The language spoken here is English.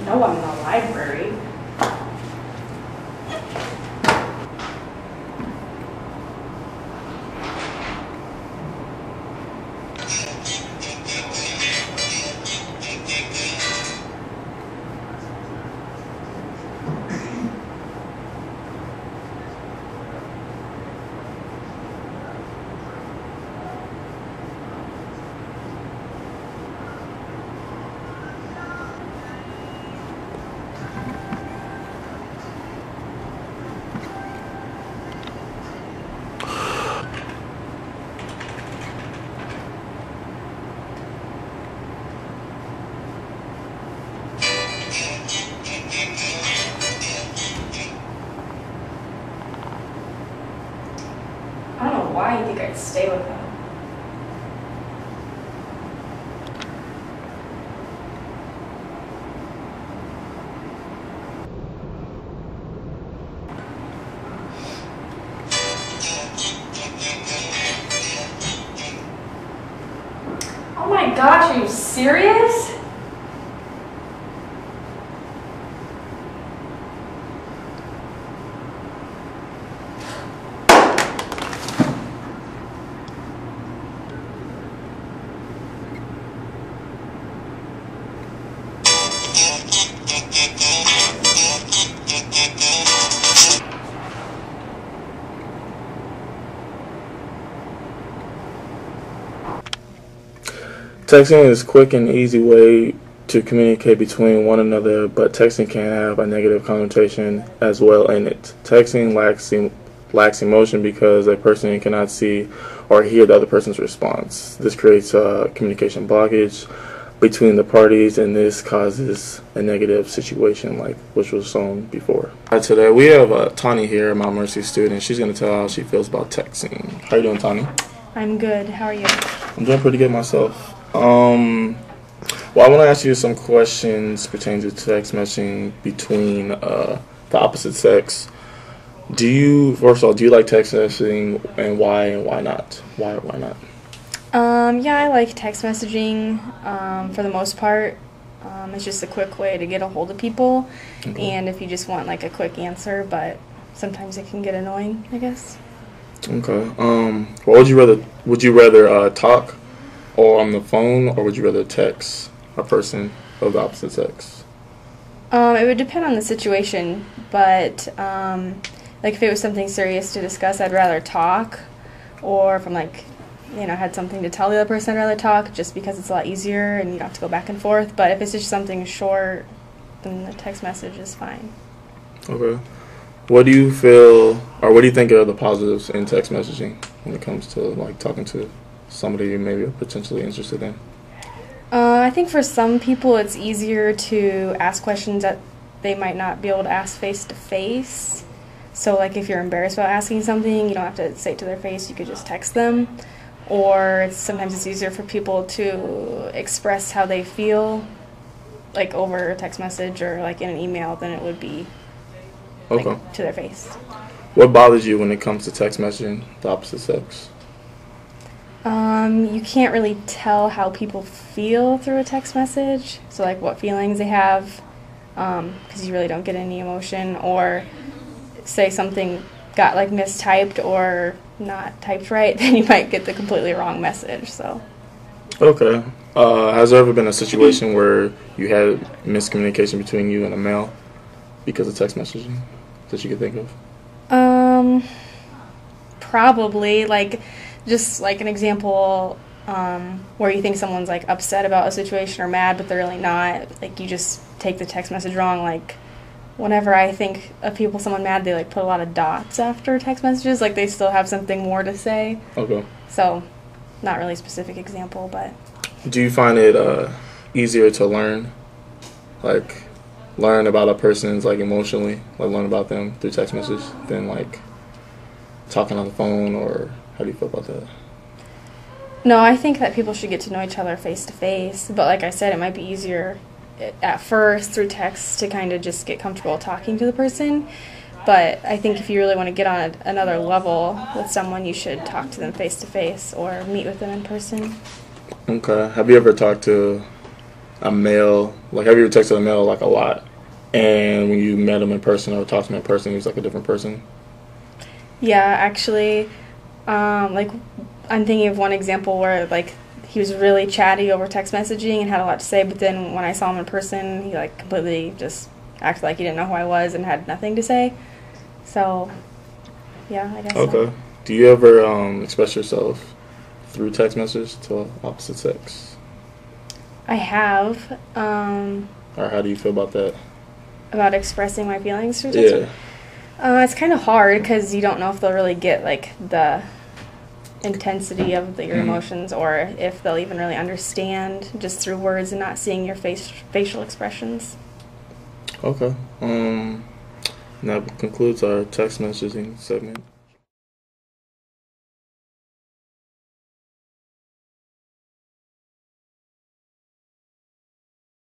know I'm in the library. I don't know why you think I'd stay with him. Oh my gosh, are you serious? Texting is a quick and easy way to communicate between one another, but texting can have a negative connotation as well in it. Texting lacks emotion because a person cannot see or hear the other person's response. This creates a communication blockage between the parties, and this causes a negative situation like which was shown before. Today we have Tani here, a Mount Mercy student. She's going to tell how she feels about texting. How are you doing, Tani? I'm good. How are you? I'm doing pretty good myself. Well, I want to ask you some questions pertaining to text messaging between the opposite sex. First of all, do you like text messaging, and why not? Why not? Yeah, I like text messaging for the most part. It's just a quick way to get a hold of people, Okay. and if you just want like a quick answer, but sometimes it can get annoying, I guess. Okay. What would you rather? Would you rather talk or on the phone, or would you rather text a person of the opposite sex? It would depend on the situation, but like if it was something serious to discuss, I'd rather talk, or if I'm like, had something to tell the other person, I'd rather talk, just because it's a lot easier and you don't have to go back and forth. But if it's just something short, then the text message is fine. Okay. What do you feel, or what do you think are the positives in text messaging when it comes to like talking to somebody you maybe are potentially interested in? I think for some people it's easier to ask questions that they might not be able to ask face to face. So like if you're embarrassed about asking something, you don't have to say it to their face, you could just text them. Or sometimes it's easier for people to express how they feel, like over a text message or like in an email, than it would be like, to their face. What bothers you when it comes to text messaging the opposite sex? You can't really tell how people feel through a text message, so like what feelings they have, because you really don't get any emotion, or say something got like mistyped or not typed right, then you might get the completely wrong message. So. Okay. Has there ever been a situation where you had miscommunication between you and a male because of text messaging that you could think of? Probably, like, just like an example where you think someone's like upset about a situation or mad, but they're really not. Like, you just take the text message wrong. Like, whenever I think of someone mad, they like put a lot of dots after text messages. Like, they still have something more to say. Okay. So, not really a specific example, but. Do you find it easier to learn about a person's like emotionally, like learn about them through text message than like talking on the phone, or how do you feel about that? No, I think that people should get to know each other face to face, but like I said, it might be easier at first through text to kind of just get comfortable talking to the person. But I think if you really want to get on another level with someone, you should talk to them face to face or meet with them in person. Okay. Have you ever talked to a male, like have you ever texted a male like a lot, and when you met him in person or talked to him in person, he was like a different person? Yeah, actually, like I'm thinking of one example where like he was really chatty over text messaging and had a lot to say, but then when I saw him in person, he like completely just acted like he didn't know who I was and had nothing to say. So, yeah, I guess. Okay. So. Do you ever express yourself through text message to opposite sex? I have. Or how do you feel about that? About expressing my feelings through text. Yeah. It's kind of hard because you don't know if they'll really get like the intensity of your emotions, or if they'll even really understand just through words and not seeing your facial expressions. Okay. That concludes our text messaging segment.